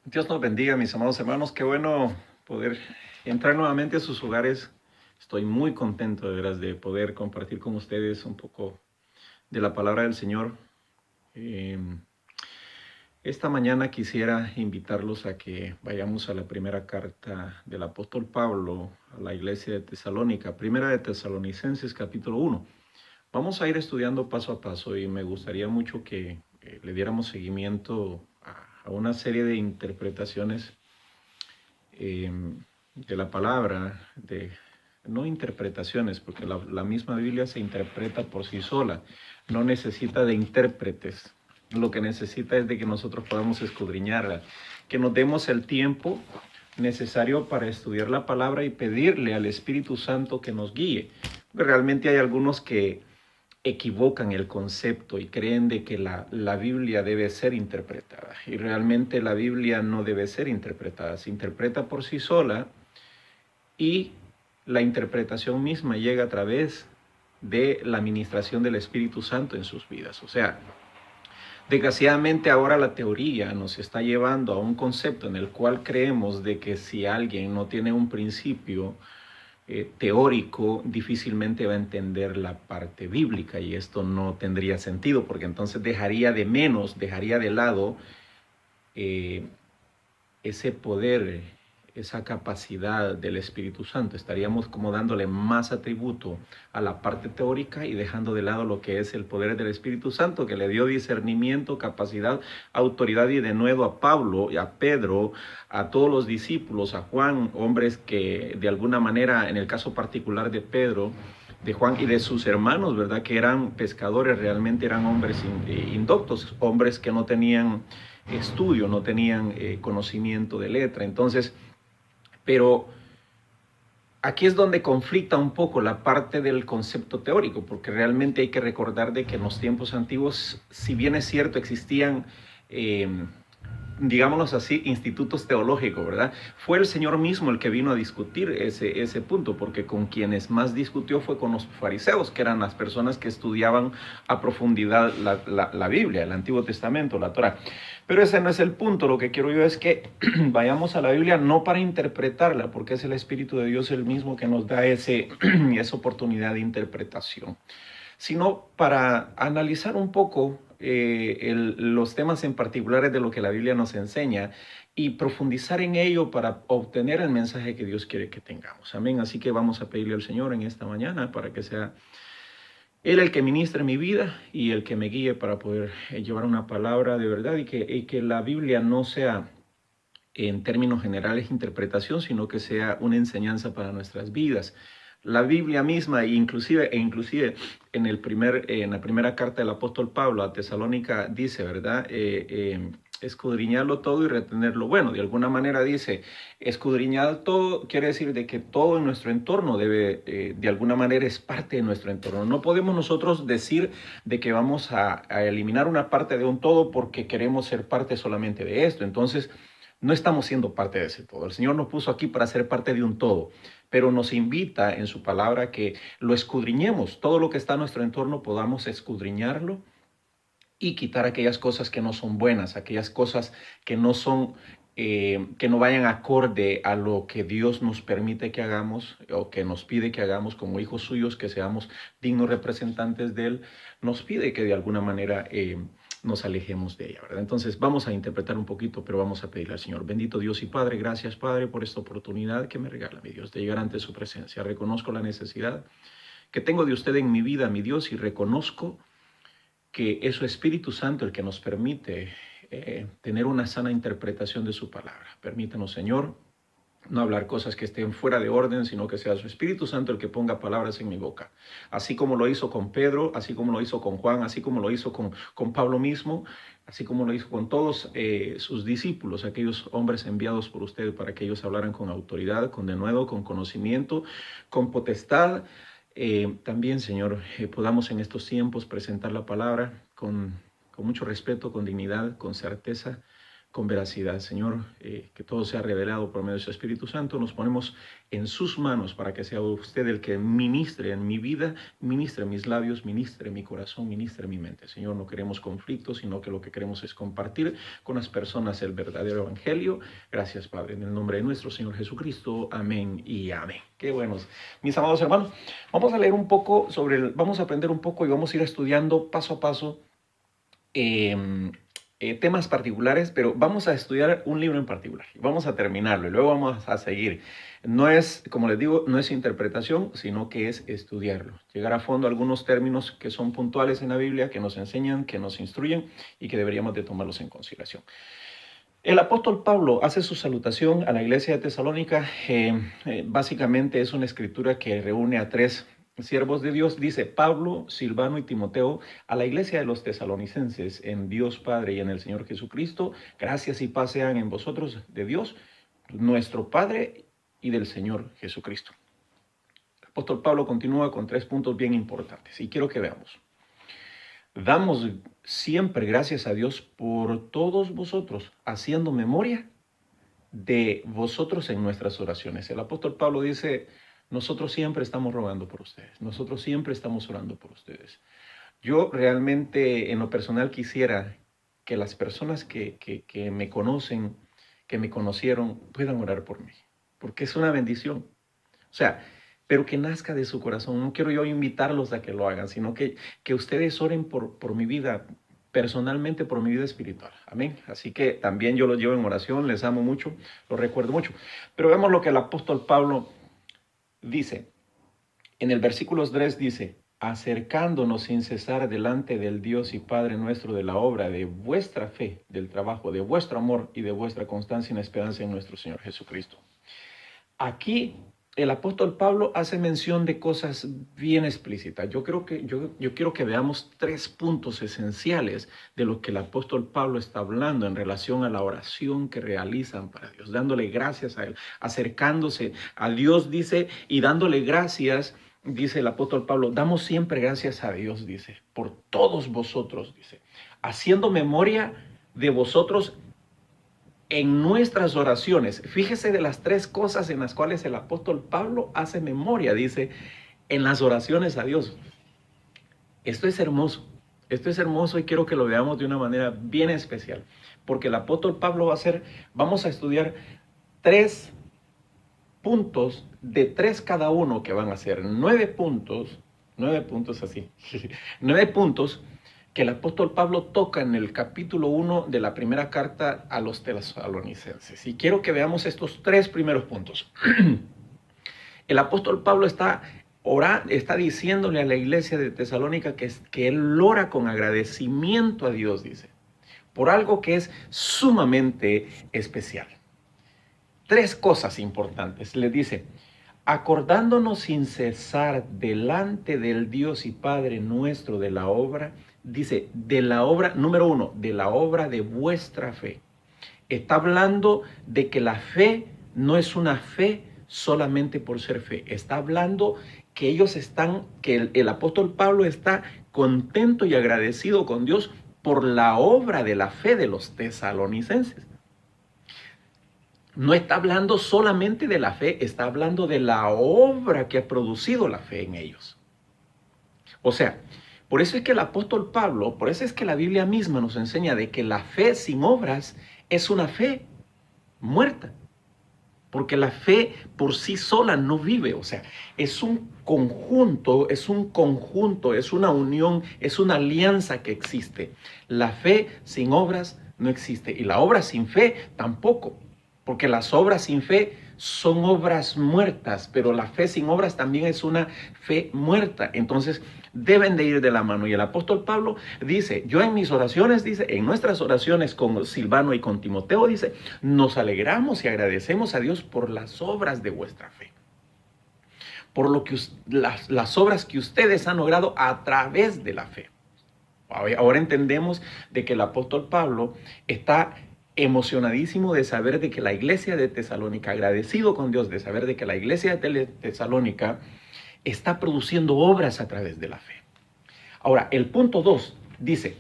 Dios nos bendiga, mis amados hermanos. Qué bueno poder entrar nuevamente a sus hogares. Estoy muy contento, de veras, de poder compartir con ustedes un poco de la palabra del Señor. Eh, esta mañana quisiera invitarlos a que vayamos a la primera carta del apóstol Pablo a la iglesia de Tesalónica, primera de Tesalonicenses, capítulo 1. Vamos a ir estudiando paso a paso y me gustaría mucho que le diéramos seguimiento a una serie de interpretaciones de la palabra, no interpretaciones, porque la misma Biblia se interpreta por sí sola, no necesita de intérpretes. Lo que necesita es de que nosotros podamos escudriñarla, que nos demos el tiempo necesario para estudiar la palabra y pedirle al Espíritu Santo que nos guíe. Realmente hay algunos que equivocan el concepto y creen de que la Biblia debe ser interpretada. Y realmente la Biblia no debe ser interpretada. Se interpreta por sí sola y la interpretación misma llega a través de la administración del Espíritu Santo en sus vidas. O sea, desgraciadamente ahora la teoría nos está llevando a un concepto en el cual creemos de que si alguien no tiene un principio teórico, difícilmente va a entender la parte bíblica, y esto no tendría sentido porque entonces dejaría de lado eh, ese poder, esa capacidad del Espíritu Santo. Estaríamos como dándole más atributo a la parte teórica y dejando de lado lo que es el poder del Espíritu Santo, que le dio discernimiento, capacidad, autoridad, y de nuevo a Pablo y a Pedro, a todos los discípulos, a Juan, hombres que de alguna manera, en el caso particular de Pedro, de Juan y de sus hermanos, ¿verdad? Que eran pescadores, realmente eran hombres indoctos, hombres que no tenían estudio, no tenían conocimiento de letra. Entonces, pero aquí es donde conflicta un poco la parte del concepto teórico, porque realmente hay que recordar de que en los tiempos antiguos, si bien es cierto, existían eh, digámonos así, institutos teológicos, ¿verdad? Fue el Señor mismo el que vino a discutir ese punto, porque con quienes más discutió fue con los fariseos, que eran las personas que estudiaban a profundidad la Biblia, el Antiguo Testamento, la Torah. Pero ese no es el punto. Lo que quiero yo es que vayamos a la Biblia no para interpretarla, porque es el Espíritu de Dios el mismo que nos da esa oportunidad de interpretación, sino para analizar un poco los temas en particulares de lo que la Biblia nos enseña y profundizar en ello para obtener el mensaje que Dios quiere que tengamos. Amén. Así que vamos a pedirle al Señor en esta mañana para que sea Él el que ministre mi vida y el que me guíe para poder llevar una palabra de verdad, y que la Biblia no sea en términos generales interpretación, sino que sea una enseñanza para nuestras vidas. La Biblia misma, inclusive en la primera carta del apóstol Pablo a Tesalónica dice, ¿verdad? Escudriñarlo todo y retenerlo bueno. De alguna manera dice, escudriñar todo quiere decir de que todo en nuestro entorno debe, de alguna manera es parte de nuestro entorno. No podemos nosotros decir de que vamos a eliminar una parte de un todo porque queremos ser parte solamente de esto. Entonces, no estamos siendo parte de ese todo. El Señor nos puso aquí para ser parte de un todo, pero nos invita en su palabra que lo escudriñemos. Todo lo que está en nuestro entorno podamos escudriñarlo y quitar aquellas cosas que no son buenas, aquellas cosas que no son, que no vayan acorde a lo que Dios nos permite que hagamos o que nos pide que hagamos como hijos suyos, que seamos dignos representantes de Él. Nos pide que de alguna manera nos alejemos de ella, ¿verdad? Entonces vamos a interpretar un poquito, pero vamos a pedirle al Señor. Bendito Dios y Padre, gracias Padre por esta oportunidad que me regala, mi Dios, de llegar ante su presencia. Reconozco la necesidad que tengo de usted en mi vida, mi Dios, y reconozco que es su Espíritu Santo el que nos permite tener una sana interpretación de su palabra. Permítanos, Señor, no hablar cosas que estén fuera de orden, sino que sea su Espíritu Santo el que ponga palabras en mi boca. Así como lo hizo con Pedro, así como lo hizo con Juan, así como lo hizo con Pablo mismo, así como lo hizo con todos sus discípulos, aquellos hombres enviados por usted para que ellos hablaran con autoridad, con denuedo, con conocimiento, con potestad. También, Señor, podamos en estos tiempos presentar la palabra con mucho respeto, con dignidad, con certeza, con veracidad. Señor, que todo sea revelado por medio de su Espíritu Santo. Nos ponemos en sus manos para que sea usted el que ministre en mi vida, ministre mis labios, ministre mi corazón, ministre mi mente. Señor, no queremos conflictos, sino que lo que queremos es compartir con las personas el verdadero evangelio. Gracias, Padre, en el nombre de nuestro Señor Jesucristo. Amén y amén. Qué buenos. Mis amados hermanos, vamos a leer un poco vamos a aprender un poco y vamos a ir estudiando paso a paso temas particulares, pero vamos a estudiar un libro en particular. Vamos a terminarlo y luego vamos a seguir. No es, como les digo, no es interpretación, sino que es estudiarlo. Llegar a fondo a algunos términos que son puntuales en la Biblia, que nos enseñan, que nos instruyen y que deberíamos de tomarlos en consideración. El apóstol Pablo hace su salutación a la iglesia de Tesalónica. Básicamente es una escritura que reúne a tres siervos de Dios. Dice Pablo, Silvano y Timoteo, a la iglesia de los tesalonicenses, en Dios Padre y en el Señor Jesucristo, gracias y paz sean en vosotros de Dios, nuestro Padre y del Señor Jesucristo. El apóstol Pablo continúa con 3 puntos bien importantes y quiero que veamos. Damos siempre gracias a Dios por todos vosotros, haciendo memoria de vosotros en nuestras oraciones. El apóstol Pablo dice, nosotros siempre estamos rogando por ustedes, nosotros siempre estamos orando por ustedes. Yo realmente en lo personal quisiera que las personas que me conocen, que me conocieron, puedan orar por mí, porque es una bendición. O sea, pero que nazca de su corazón. No quiero yo invitarlos a que lo hagan, sino que ustedes oren por mi vida, personalmente por mi vida espiritual. Amén. Así que también yo los llevo en oración, les amo mucho, los recuerdo mucho. Pero vemos lo que el apóstol Pablo dice. En el versículo 3 dice, acercándonos sin cesar delante del Dios y Padre nuestro de la obra de vuestra fe, del trabajo, de vuestro amor y de vuestra constancia en esperanza en nuestro Señor Jesucristo. Aquí el apóstol Pablo hace mención de cosas bien explícitas. Yo quiero que veamos 3 puntos esenciales de lo que el apóstol Pablo está hablando en relación a la oración que realizan para Dios, dándole gracias a Él, acercándose a Dios, dice, y dándole gracias, dice el apóstol Pablo, damos siempre gracias a Dios, dice, por todos vosotros, dice, haciendo memoria de vosotros en nuestras oraciones. Fíjese de las 3 cosas en las cuales el apóstol Pablo hace memoria, dice, en las oraciones a Dios. Esto es hermoso y quiero que lo veamos de una manera bien especial, porque el apóstol Pablo vamos a estudiar 3 puntos de 3 cada uno, que van a ser 9 puntos así, 9 puntos que el apóstol Pablo toca en el capítulo 1 de la primera carta a los tesalonicenses. Y quiero que veamos estos 3 primeros puntos. El apóstol Pablo está diciéndole a la iglesia de Tesalónica que él ora con agradecimiento a Dios, dice, por algo que es sumamente especial. 3 cosas importantes. Le dice, acordándonos sin cesar delante del Dios y Padre nuestro de la obra, dice, de la obra, número 1, de la obra de vuestra fe. Está hablando de que la fe no es una fe solamente por ser fe. Está hablando que el apóstol Pablo está contento y agradecido con Dios por la obra de la fe de los tesalonicenses. No está hablando solamente de la fe, está hablando de la obra que ha producido la fe en ellos. O sea, por eso es que el apóstol Pablo, por eso es que la Biblia misma nos enseña de que la fe sin obras es una fe muerta. Porque la fe por sí sola no vive, o sea, es un conjunto, es una unión, es una alianza que existe. La fe sin obras no existe y la obra sin fe tampoco. Porque las obras sin fe son obras muertas, pero la fe sin obras también es una fe muerta. Entonces deben de ir de la mano. Y el apóstol Pablo dice, yo en mis oraciones, dice, en nuestras oraciones con Silvano y con Timoteo, dice, nos alegramos y agradecemos a Dios por las obras de vuestra fe. Por lo que las obras que ustedes han logrado a través de la fe. Ahora entendemos de que el apóstol Pablo está emocionadísimo de saber de que la iglesia de Tesalónica, agradecido con Dios de saber de que la iglesia de Tesalónica está produciendo obras a través de la fe. Ahora, el punto 2 dice,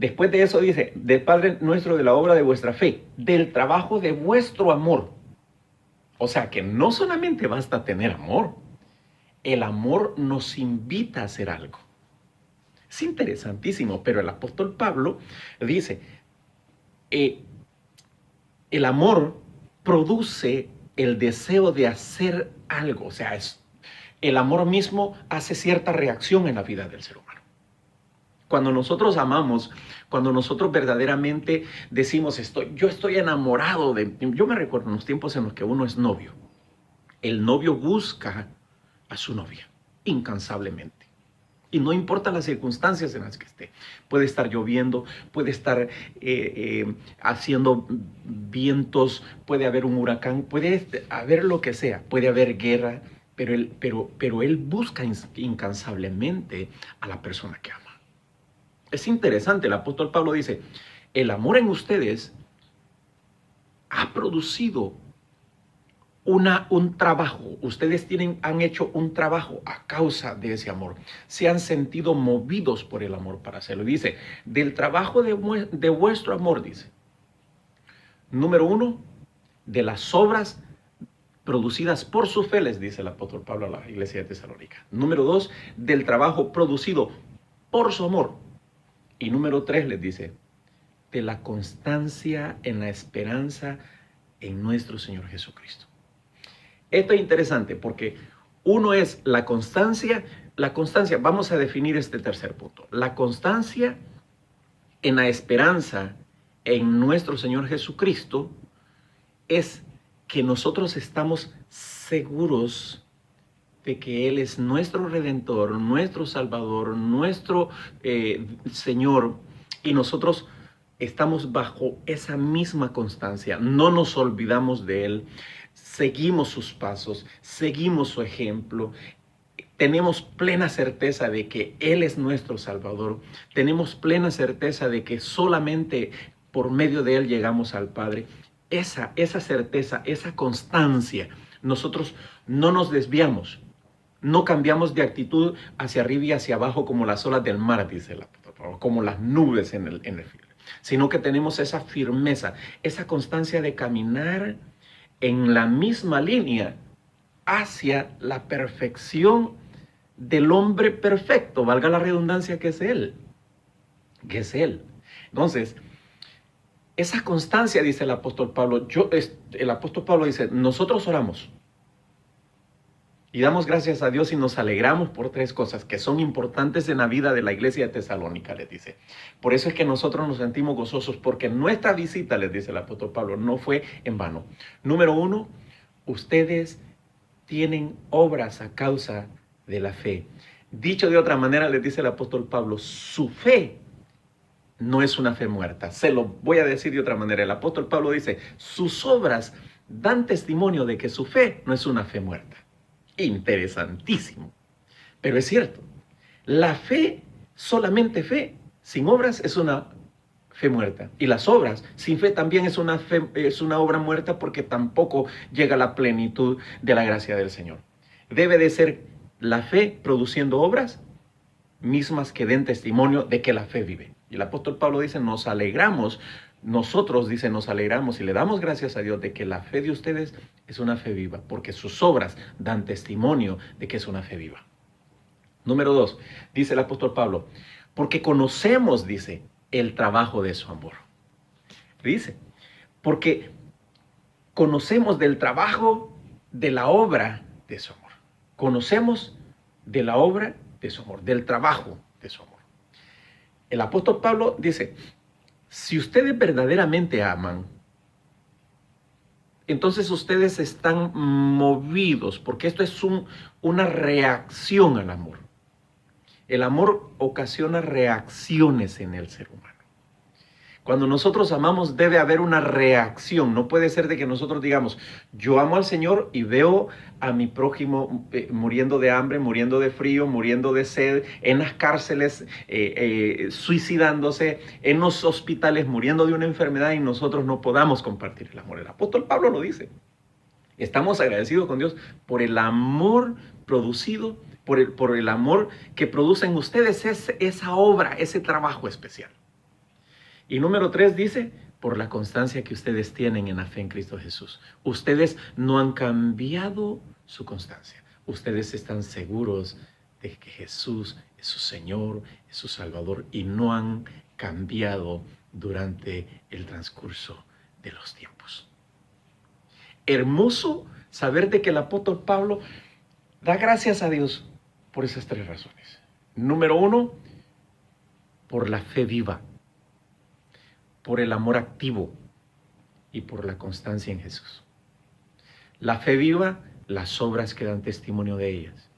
Después de eso dice, del Padre nuestro, de la obra de vuestra fe, del trabajo de vuestro amor. O sea que no solamente basta tener amor, el amor nos invita a hacer algo. Es interesantísimo, pero el apóstol Pablo dice, el amor produce el deseo de hacer algo. O sea, el amor mismo hace cierta reacción en la vida del ser humano. Cuando nosotros amamos, cuando nosotros verdaderamente decimos, yo estoy enamorado de... Yo me recuerdo en los tiempos en los que uno es novio. El novio busca a su novia incansablemente. Y no importa las circunstancias en las que esté. Puede estar lloviendo, puede estar haciendo vientos, puede haber un huracán, puede haber lo que sea, puede haber guerra, pero él busca incansablemente a la persona que ama. Es interesante, el apóstol Pablo dice, el amor en ustedes ha producido un trabajo. Ustedes han hecho un trabajo a causa de ese amor. Se han sentido movidos por el amor para hacerlo. Dice, del trabajo de vuestro amor, dice. Número 1, de las obras producidas por su fe, les dice el apóstol Pablo a la iglesia de Tesalónica. Número 2, del trabajo producido por su amor. Y número 3 les dice, de la constancia en la esperanza en nuestro Señor Jesucristo. Esto es interesante porque uno es la constancia, vamos a definir este tercer punto. La constancia en la esperanza en nuestro Señor Jesucristo es que nosotros estamos seguros de que Él es nuestro Redentor, nuestro Salvador, nuestro Señor, y nosotros estamos bajo esa misma constancia. No nos olvidamos de Él, seguimos sus pasos, seguimos su ejemplo, tenemos plena certeza de que Él es nuestro Salvador, tenemos plena certeza de que solamente por medio de Él llegamos al Padre. Esa certeza, esa constancia, nosotros no nos desviamos. No cambiamos de actitud hacia arriba y hacia abajo como las olas del mar, dice el apóstol, como las nubes en el cielo, sino que tenemos esa firmeza, esa constancia de caminar en la misma línea hacia la perfección del hombre perfecto, valga la redundancia, que es Él. Entonces, esa constancia, dice el apóstol Pablo, el apóstol Pablo dice, nosotros oramos y damos gracias a Dios y nos alegramos por 3 cosas que son importantes en la vida de la iglesia de Tesalónica, les dice. Por eso es que nosotros nos sentimos gozosos, porque nuestra visita, les dice el apóstol Pablo, no fue en vano. Número 1, ustedes tienen obras a causa de la fe. Dicho de otra manera, les dice el apóstol Pablo, su fe no es una fe muerta. Se lo voy a decir de otra manera. El apóstol Pablo dice, sus obras dan testimonio de que su fe no es una fe muerta. Interesantísimo. Pero es cierto, la fe, solamente fe, sin obras es una fe muerta. Y las obras sin fe también es una obra muerta, porque tampoco llega a la plenitud de la gracia del Señor. Debe de ser la fe produciendo obras mismas que den testimonio de que la fe vive. Y el apóstol Pablo dice, nos alegramos. Nosotros, dice, nos alegramos y le damos gracias a Dios de que la fe de ustedes es una fe viva, porque sus obras dan testimonio de que es una fe viva. Número 2, dice el apóstol Pablo, porque conocemos, dice, el trabajo de su amor. Dice, porque conocemos del trabajo de la obra de su amor. Conocemos de la obra de su amor, del trabajo de su amor. El apóstol Pablo dice, si ustedes verdaderamente aman, entonces ustedes están movidos, porque esto es una reacción al amor. El amor ocasiona reacciones en el ser humano. Cuando nosotros amamos debe haber una reacción. No puede ser de que nosotros digamos, yo amo al Señor y veo a mi prójimo muriendo de hambre, muriendo de frío, muriendo de sed, en las cárceles, suicidándose, en los hospitales, muriendo de una enfermedad, y nosotros no podamos compartir el amor. El apóstol Pablo lo dice. Estamos agradecidos con Dios por el amor producido, por el amor que producen ustedes esa obra, ese trabajo especial. Y número 3 dice, por la constancia que ustedes tienen en la fe en Cristo Jesús. Ustedes no han cambiado su constancia. Ustedes están seguros de que Jesús es su Señor, es su Salvador, y no han cambiado durante el transcurso de los tiempos. Hermoso saber de que el apóstol Pablo da gracias a Dios por esas 3 razones. Número 1, por la fe viva, por el amor activo y por la constancia en Jesús. La fe viva, las obras que dan testimonio de ellas.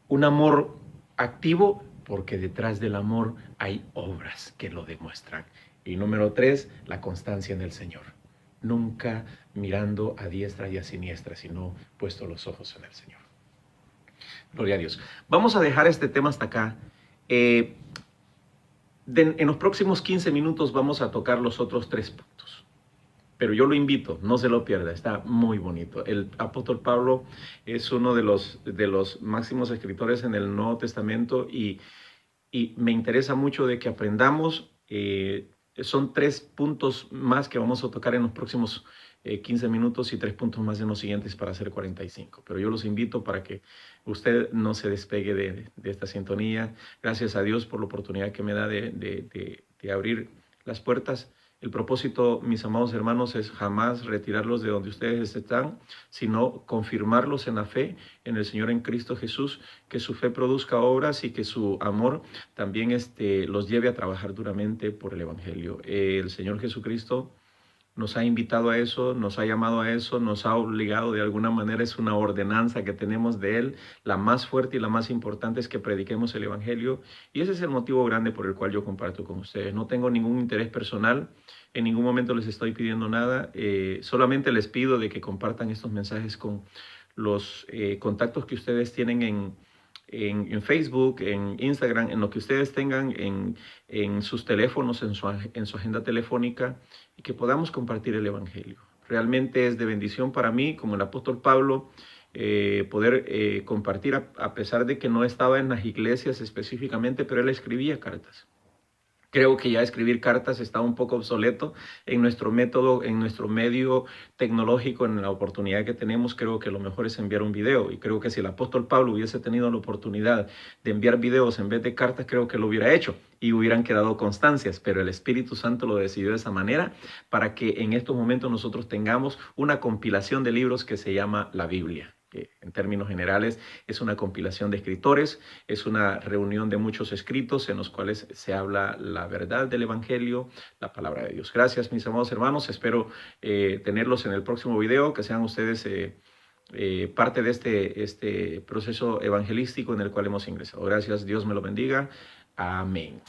Un amor activo, porque detrás del amor hay obras que lo demuestran. Y número 3, la constancia en el Señor. Nunca mirando a diestra y a siniestra, sino puesto los ojos en el Señor. Gloria a Dios. Vamos a dejar este tema hasta acá. En los próximos 15 minutos vamos a tocar los otros 3 puntos. Pero yo lo invito, no se lo pierda, está muy bonito. El apóstol Pablo es uno de los máximos escritores en el Nuevo Testamento y me interesa mucho de que aprendamos. Son 3 puntos más que vamos a tocar en los próximos 15 minutos y 3 puntos más en los siguientes para hacer 45. Pero yo los invito para que usted no se despegue de esta sintonía. Gracias a Dios por la oportunidad que me da de abrir las puertas. El propósito, mis amados hermanos, es jamás retirarlos de donde ustedes están, sino confirmarlos en la fe en el Señor en Cristo Jesús, que su fe produzca obras y que su amor también los lleve a trabajar duramente por el Evangelio. El Señor Jesucristo nos ha invitado a eso, nos ha llamado a eso, nos ha obligado de alguna manera, es una ordenanza que tenemos de Él. La más fuerte y la más importante es que prediquemos el Evangelio, y ese es el motivo grande por el cual yo comparto con ustedes. No tengo ningún interés personal, en ningún momento les estoy pidiendo nada, solamente les pido de que compartan estos mensajes con los contactos que ustedes tienen en Facebook, en Instagram, en lo que ustedes tengan en sus teléfonos, en su agenda telefónica, y que podamos compartir el Evangelio. Realmente es de bendición para mí, como el apóstol Pablo, poder compartir, a pesar de que no estaba en las iglesias específicamente, pero él escribía cartas. Creo que ya escribir cartas está un poco obsoleto en nuestro método, en nuestro medio tecnológico, en la oportunidad que tenemos. Creo que lo mejor es enviar un video, y creo que si el apóstol Pablo hubiese tenido la oportunidad de enviar videos en vez de cartas, creo que lo hubiera hecho y hubieran quedado constancias, pero el Espíritu Santo lo decidió de esa manera para que en estos momentos nosotros tengamos una compilación de libros que se llama la Biblia, que en términos generales es una compilación de escritores, es una reunión de muchos escritos en los cuales se habla la verdad del Evangelio, la palabra de Dios. Gracias, mis amados hermanos, espero tenerlos en el próximo video, que sean ustedes parte de este proceso evangelístico en el cual hemos ingresado. Gracias, Dios me lo bendiga. Amén.